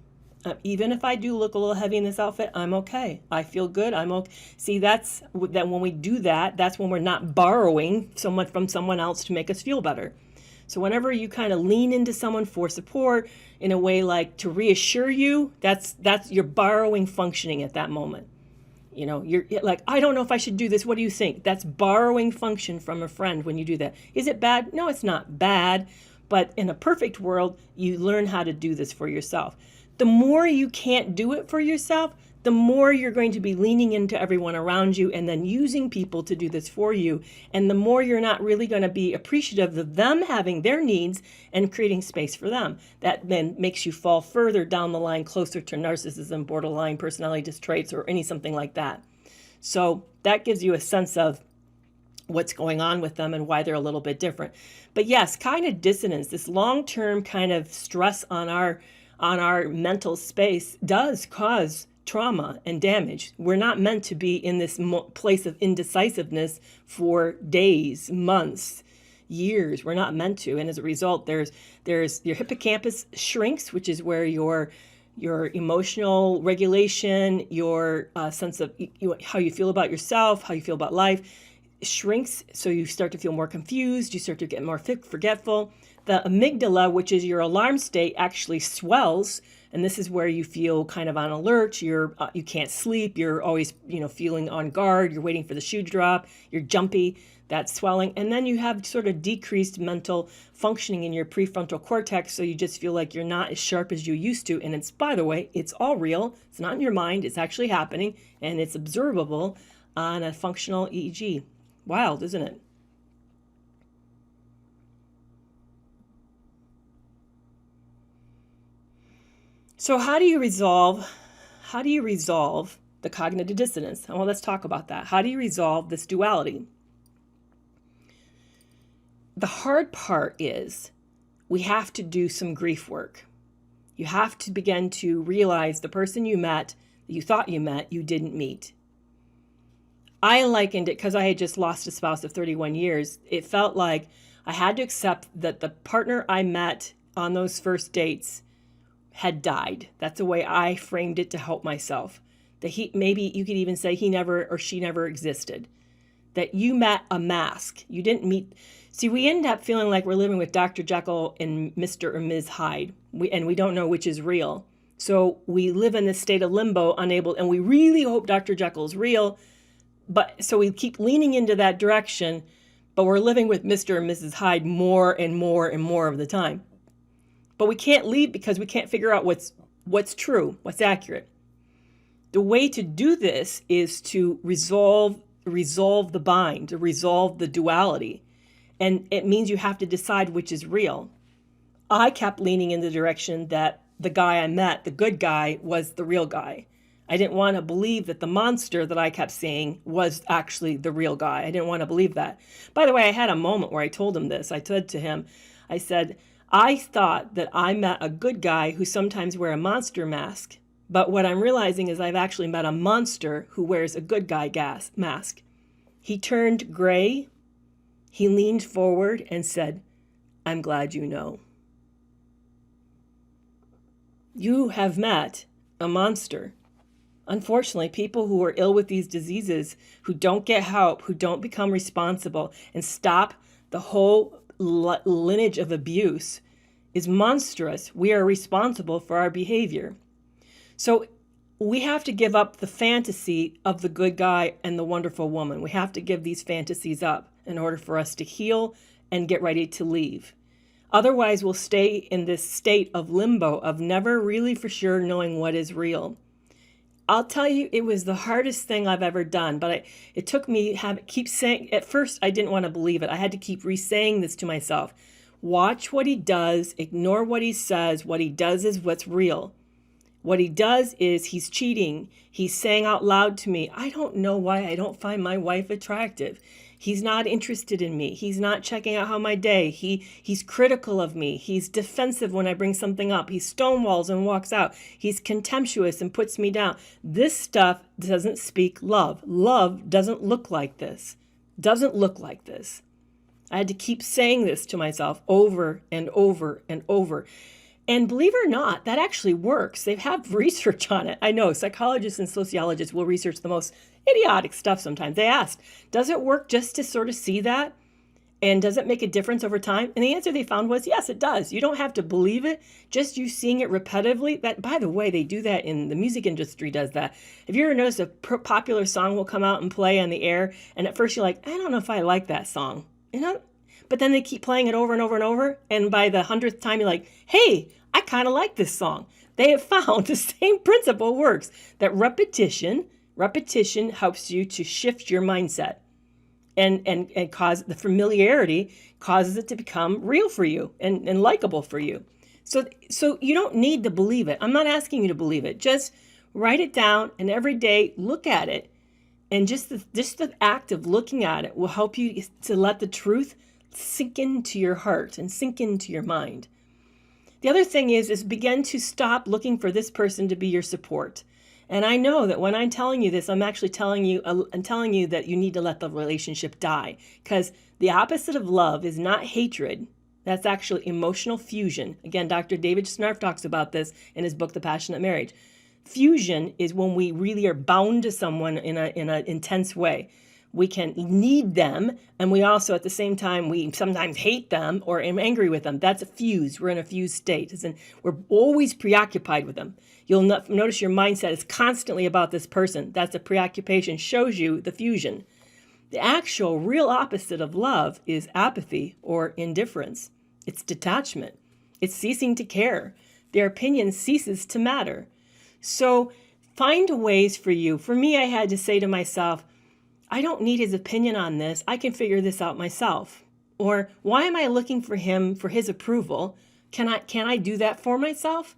Even if I do look a little heavy in this outfit, I'm okay. I feel good. I'm okay. See, that when we do that, that's when we're not borrowing someone from someone else to make us feel better. So whenever you kind of lean into someone for support in a way like to reassure you, that's you're borrowing functioning at that moment. You know, you're like, I don't know if I should do this. What do you think? That's borrowing function from a friend when you do that. Is it bad? No, it's not bad. But in a perfect world, you learn how to do this for yourself. The more you can't do it for yourself, the more you're going to be leaning into everyone around you and then using people to do this for you. And the more you're not really going to be appreciative of them having their needs and creating space for them. That then makes you fall further down the line, closer to narcissism, borderline personality traits, or something like that. So that gives you a sense of what's going on with them and why they're a little bit different. But yes, cognitive dissonance, this long-term kind of stress on our mental space does cause trauma and damage. We're not meant to be in this place of indecisiveness for days, months, years. We're not meant to. And as a result, there's your hippocampus shrinks, which is where your emotional regulation, your sense of how you feel about yourself, how you feel about life shrinks. So you start to feel more confused. You start to get more forgetful. The amygdala, which is your alarm state, actually swells. And this is where you feel kind of on alert. You can't sleep. You're always, feeling on guard. You're waiting for the shoe to drop. You're jumpy. That's swelling. And then you have sort of decreased mental functioning in your prefrontal cortex. So you just feel like you're not as sharp as you used to. And it's, by the way, it's all real. It's not in your mind. It's actually happening. And it's observable on a functional EEG. Wild, isn't it? So how do you resolve the cognitive dissonance? Well, let's talk about that. How do you resolve this duality? The hard part is we have to do some grief work. You have to begin to realize the person you met, that you thought you met, you didn't meet. I likened it, because I had just lost a spouse of 31 years. It felt like I had to accept that the partner I met on those first dates had died. That's the way I framed it to help myself. That maybe you could even say he never or she never existed. That you met a mask. You didn't meet. See, we end up feeling like we're living with Dr. Jekyll and Mr. or Ms. Hyde. We don't know which is real. So we live in this state of limbo, unable, and we really hope Dr. Jekyll is real. But so we keep leaning into that direction, but we're living with Mr. and Mrs. Hyde more and more and more of the time. But we can't leave because we can't figure out what's true, what's accurate. The way to do this is to resolve the bind, to resolve the duality. And it means you have to decide which is real. I kept leaning in the direction that the guy I met, the good guy, was the real guy. I didn't want to believe that the monster that I kept seeing was actually the real guy. I didn't want to believe that. By the way, I had a moment where I told him this. I said to him, I thought that I met a good guy who sometimes wear a monster mask. But what I'm realizing is I've actually met a monster who wears a good guy mask. He turned gray. He leaned forward and said, "I'm glad you know. You have met a monster." Unfortunately, people who are ill with these diseases, who don't get help, who don't become responsible and stop the whole lineage of abuse, is monstrous. We are responsible for our behavior. So we have to give up the fantasy of the good guy and the wonderful woman. We have to give these fantasies up in order for us to heal and get ready to leave. Otherwise, we'll stay in this state of limbo of never really for sure knowing what is real. I'll tell you, it was the hardest thing I've ever done, but it took me keep saying, at first I didn't want to believe it. I had to keep re-saying this to myself. Watch what he does, ignore what he says. What he does is what's real. What he does is he's cheating. He's saying out loud to me, "I don't know why I don't find my wife attractive. He's not interested in me. He's not checking out how my day. He's critical of me. He's defensive when I bring something up. He stonewalls and walks out. He's contemptuous and puts me down." This stuff doesn't speak love. Love doesn't look like this. Doesn't look like this. I had to keep saying this to myself over and over and over. And believe it or not, that actually works. They have research on it. I know psychologists and sociologists will research the most idiotic stuff sometimes. They asked, does it work just to sort of see that? And does it make a difference over time? And the answer they found was, yes, it does. You don't have to believe it. Just you seeing it repetitively. That, by the way, they do that in the music industry does that. Have you ever noticed a popular song will come out and play on the air? And at first you're like, I don't know if I like that song. But then they keep playing it over and over and over. And by the 100th time, you're like, hey, I kind of like this song. They have found the same principle works, that repetition helps you to shift your mindset and cause the familiarity causes it to become real for you and likable for you. So you don't need to believe it. I'm not asking you to believe it. Just write it down and every day look at it. And just the act of looking at it will help you to let the truth sink into your heart and sink into your mind. The other thing is begin to stop looking for this person to be your support. And I know that when I'm telling you this, I'm actually telling you that you need to let the relationship die, because the opposite of love is not hatred. That's actually emotional fusion. Again, Dr. David Snarf talks about this in his book, The Passionate Marriage. Fusion is when we really are bound to someone in an intense way. We can need them, and we also, at the same time, we sometimes hate them or am angry with them. That's a fuse. We're in a fused state. We're always preoccupied with them. You'll notice your mindset is constantly about this person. That's a preoccupation, shows you the fusion. The actual real opposite of love is apathy or indifference. It's detachment. It's ceasing to care. Their opinion ceases to matter. So find ways for you. For me, I had to say to myself, I don't need his opinion on this. I can figure this out myself. Or why am I looking for him for his approval? Can I do that for myself?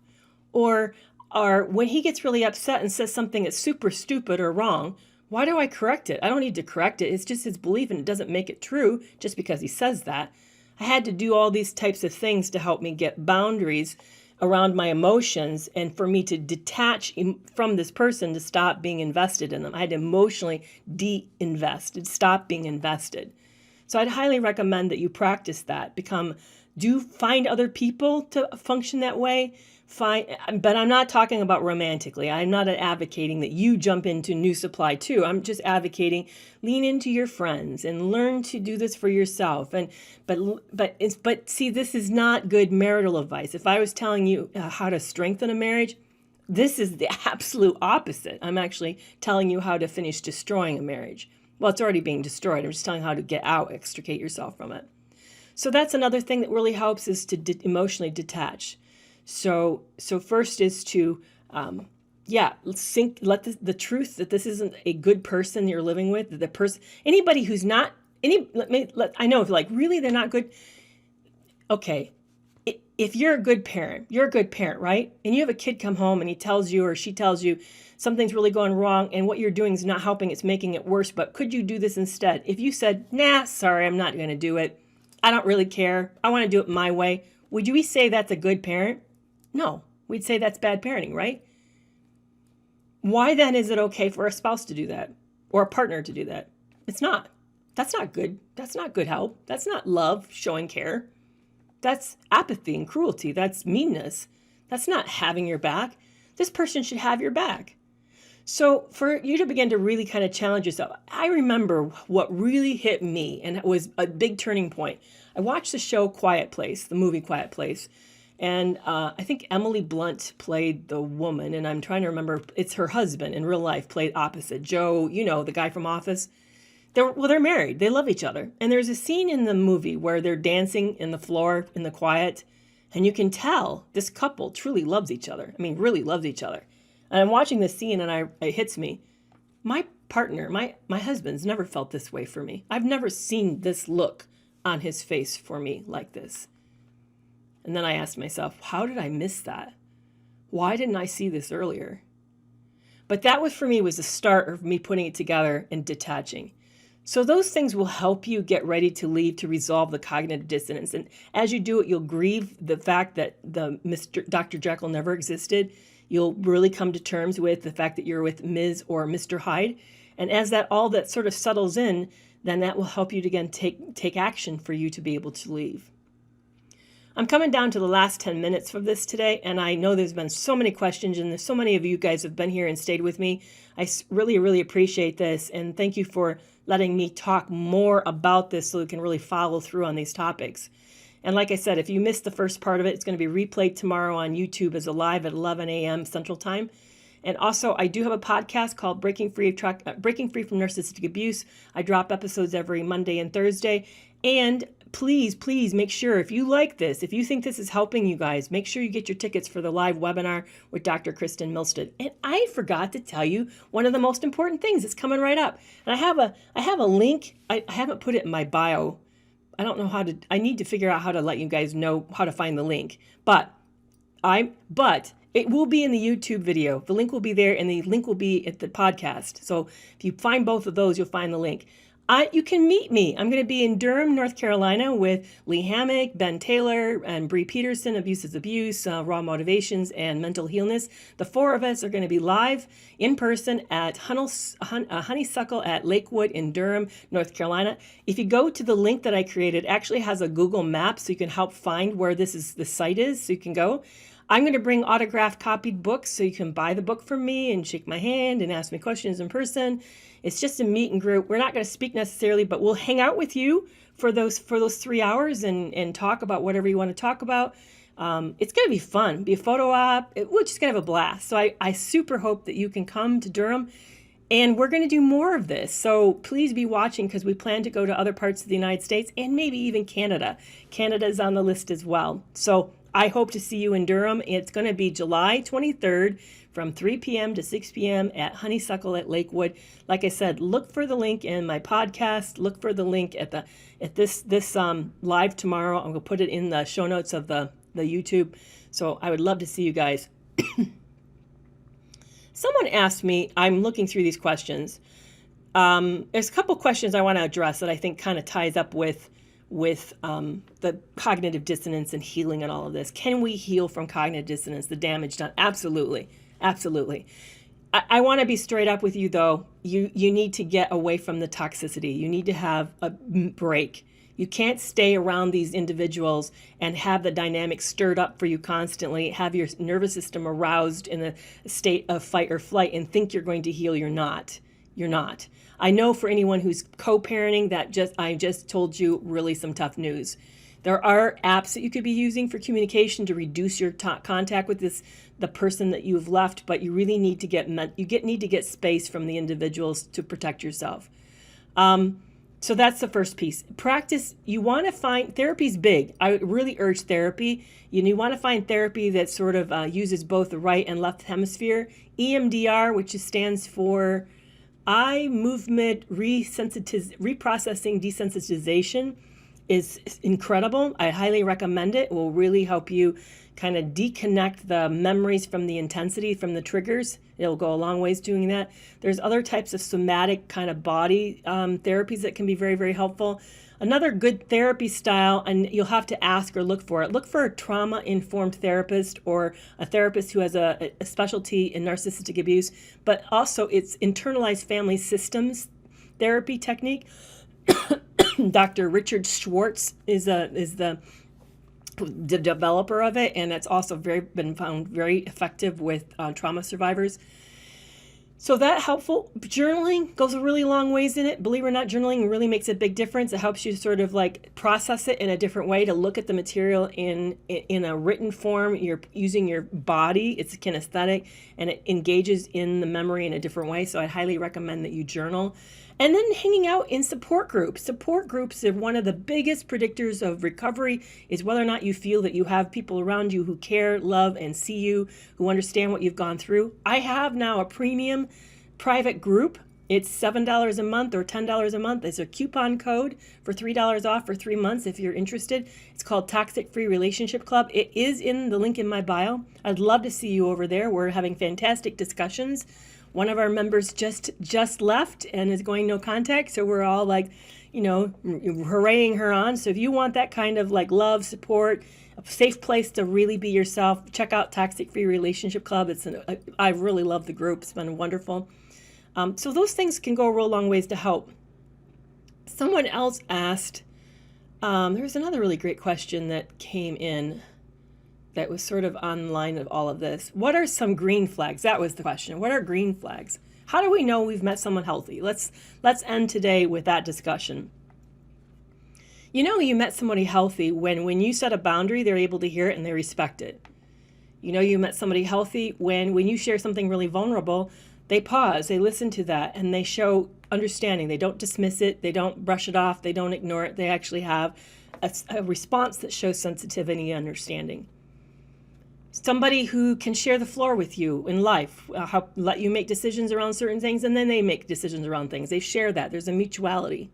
Or when he gets really upset and says something that's super stupid or wrong, why do I correct it? I don't need to correct it. It's just his belief and it doesn't make it true just because he says that. I had to do all these types of things to help me get boundaries around my emotions and for me to detach from this person to stop being invested in them. I had to emotionally de-invest, stop being invested. So I'd highly recommend that you practice that. Find other people to function that way. But I'm not talking about romantically. I'm not advocating that you jump into new supply too. I'm just advocating lean into your friends and learn to do this for yourself. But see, this is not good marital advice. If I was telling you how to strengthen a marriage, this is the absolute opposite. I'm actually telling you how to finish destroying a marriage. Well, it's already being destroyed. I'm just telling you how to get out, extricate yourself from it. So that's another thing that really helps is to emotionally detach. So first is to, let the truth that this isn't a good person you're living with, that the person, anybody who's not, I know if like, really, they're not good. Okay. If you're a good parent, right? And you have a kid come home and he tells you, or she tells you something's really going wrong and what you're doing is not helping, it's making it worse, but could you do this instead? If you said, nah, sorry, I'm not going to do it. I don't really care. I want to do it my way. Would we say that's a good parent? No, we'd say that's bad parenting, right? Why then is it okay for a spouse to do that or a partner to do that? It's not. That's not good. That's not good help. That's not love, showing care. That's apathy and cruelty. That's meanness. That's not having your back. This person should have your back. So for you to begin to really kind of challenge yourself, I remember what really hit me, and it was a big turning point. I watched the show Quiet Place, the movie Quiet Place, and I think Emily Blunt played the woman, and I'm trying to remember, it's her husband in real life played opposite. Joe, you know, the guy from Office. They're married. They love each other. And there's a scene in the movie where they're dancing in the floor in the quiet, and you can tell this couple truly loves each other. I mean, really loves each other. And I'm watching this scene, and it hits me. My partner, my husband's never felt this way for me. I've never seen this look on his face for me like this. And then I asked myself, how did I miss that? Why didn't I see this earlier? But that was, for me, was the start of me putting it together and detaching. So those things will help you get ready to leave, to resolve the cognitive dissonance. And as you do it, you'll grieve the fact that the Dr. Jekyll never existed. You'll really come to terms with the fact that you're with Ms. or Mr. Hyde. And as all that sort of settles in, then that will help you to, again, take action for you to be able to leave. I'm coming down to the last 10 minutes of this today, and I know there's been so many questions, and there's so many of you guys have been here and stayed with me. I really, really appreciate this, and thank you for letting me talk more about this so we can really follow through on these topics. And like I said, if you missed the first part of it, it's going to be replayed tomorrow on YouTube as a live at 11 a.m. Central Time. And also, I do have a podcast called Breaking Free from Narcissistic Abuse. I drop episodes every Monday and Thursday. And please make sure, if you like this, if you think this is helping you guys, make sure you get your tickets for the live webinar with Dr. Kristen Milstead. And I forgot to tell you one of the most important things that's coming right up. And I have a link. I haven't put it in my bio. I don't know I need to figure out how to let you guys know how to find the link. But it will be in the YouTube video. The link will be there, and the link will be at the podcast. So if you find both of those, you'll find the link. You can meet me. I'm going to be in Durham, North Carolina with Lee Hammock, Ben Taylor, and Bree Peterson, Abusive Abuse, Raw Motivations, and Mental Healness. The four of us are going to be live in person at Honeysuckle at Lakewood in Durham, North Carolina. If you go to the link that I created, it actually has a Google map, so you can help find where the site is, so you can go. I'm going to bring autographed copied books, so you can buy the book from me and shake my hand and ask me questions in person. It's just a meet and greet. We're not going to speak necessarily, but we'll hang out with you for those 3 hours and talk about whatever you want to talk about. It's going to be fun. Be a photo op. We're just going to have a blast. So I super hope that you can come to Durham, and we're going to do more of this. So please be watching, because we plan to go to other parts of the United States and maybe even Canada. Canada is on the list as well. So I hope to see you in Durham. It's going to be July 23rd from 3 p.m. to 6 p.m. at Honeysuckle at Lakewood. Like I said, look for the link in my podcast. Look for the link at this live tomorrow. I'm going to put it in the show notes of the YouTube. So I would love to see you guys. Someone asked me, I'm looking through these questions. There's a couple questions I want to address that I think kind of ties up with the cognitive dissonance and healing and all of this. Can we heal from cognitive dissonance, the damage done? Absolutely. Absolutely. I want to be straight up with you, though. You need to get away from the toxicity. You need to have a break. You can't stay around these individuals and have the dynamic stirred up for you constantly, have your nervous system aroused in a state of fight or flight and think you're going to heal. You're not. You're not. I know for anyone who's co-parenting, I just told you really some tough news. There are apps that you could be using for communication to reduce your contact with the person that you've left, but you really need to get space from the individuals to protect yourself. So that's the first piece. Practice. You want to find therapy's big. I really urge therapy. You want to find therapy that sort of uses both the right and left hemisphere. EMDR, which stands for eye movement reprocessing desensitization, is incredible. I highly recommend it. It will really help you kind of disconnect the memories from the intensity, from the triggers. It'll go a long ways doing that. There's other types of somatic kind of body therapies that can be very, very helpful. Another good therapy style, and you'll have to ask or look for it. Look for a trauma-informed therapist or a therapist who has a specialty in narcissistic abuse, but also it's internalized family systems therapy technique. Dr. Richard Schwartz is the developer of it, and it's also been found very effective with trauma survivors. So that helpful. Journaling goes a really long ways in it. Believe it or not, journaling really makes a big difference. It helps you sort of like process it in a different way, to look at the material in a written form. You're using your body. It's kinesthetic, and it engages in the memory in a different way. So I highly recommend that you journal. And then hanging out in support groups. Support groups are one of the biggest predictors of recovery, is whether or not you feel that you have people around you who care, love, and see you, who understand what you've gone through. I have now a premium private group. It's $7 a month or $10 a month. There's a coupon code for $3 off for 3 months if you're interested. It's called Toxic Free Relationship Club. It is in the link in my bio. I'd love to see you over there. We're having fantastic discussions. One of our members just left and is going no contact, so we're all like, hooraying her on. So if you want that kind of like love, support, a safe place to really be yourself, check out Toxic Free Relationship Club. I really love the group. It's been wonderful. So those things can go a real long ways to help. Someone else asked, there's another really great question that came in that was sort of on the line of all of this. What are some green flags? That was the question. What are green flags? How do we know we've met someone healthy? Let's end today with that discussion. You met somebody healthy when you set a boundary, they're able to hear it and they respect it. You met somebody healthy when you share something really vulnerable, they pause, they listen to that, and they show understanding. They don't dismiss it, they don't brush it off, they don't ignore it. They actually have a response that shows sensitivity and understanding. Somebody who can share the floor with you in life, let you make decisions around certain things, and then they make decisions around things. They share that. There's a mutuality.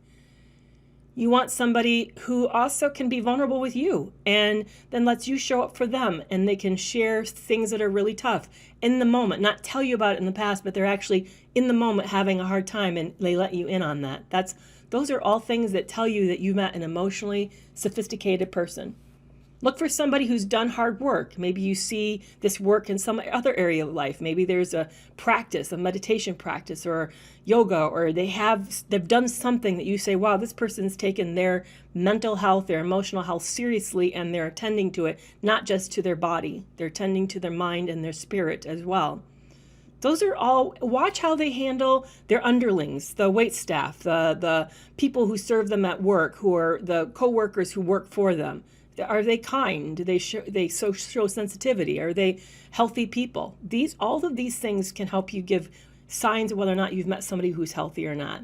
You want somebody who also can be vulnerable with you and then lets you show up for them, and they can share things that are really tough in the moment, not tell you about it in the past, but they're actually in the moment having a hard time, and they let you in on that. Those are all things that tell you that you met an emotionally sophisticated person. Look for somebody who's done hard work. Maybe you see this work in some other area of life. Maybe there's a practice, a meditation practice, or yoga, or they've done something that you say, wow, this person's taken their mental health, their emotional health seriously, and they're attending to it, not just to their body. They're attending to their mind and their spirit as well. Those are all, watch how they handle their underlings, the wait staff, the people who serve them at work, who are the co-workers who work for them. Are they kind? Do they show sensitivity? Are they healthy people? All of these things can help you give signs of whether or not you've met somebody who's healthy or not.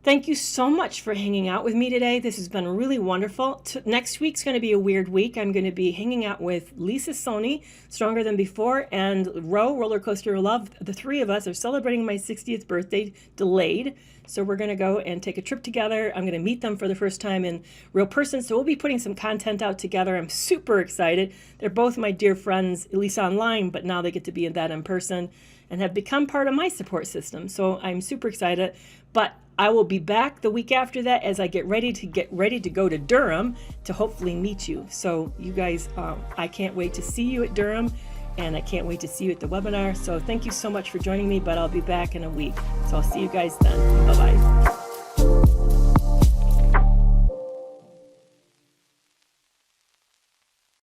Thank you so much for hanging out with me today. This has been really wonderful. Next week's going to be a weird week. I'm going to be hanging out with Lisa Sony, Stronger Than Before, and Ro, Roller Coaster of Love. The three of us are celebrating my 60th birthday, delayed. So we're going to go and take a trip together. I'm going to meet them for the first time in real person. So we'll be putting some content out together. I'm super excited. They're both my dear friends, at least online, but now they get to be in that in person and have become part of my support system. So I'm super excited. But I will be back the week after that as I get ready to go to Durham to hopefully meet you. So you guys, I can't wait to see you at Durham, and I can't wait to see you at the webinar. So thank you so much for joining me, but I'll be back in a week. So I'll see you guys then. Bye-bye.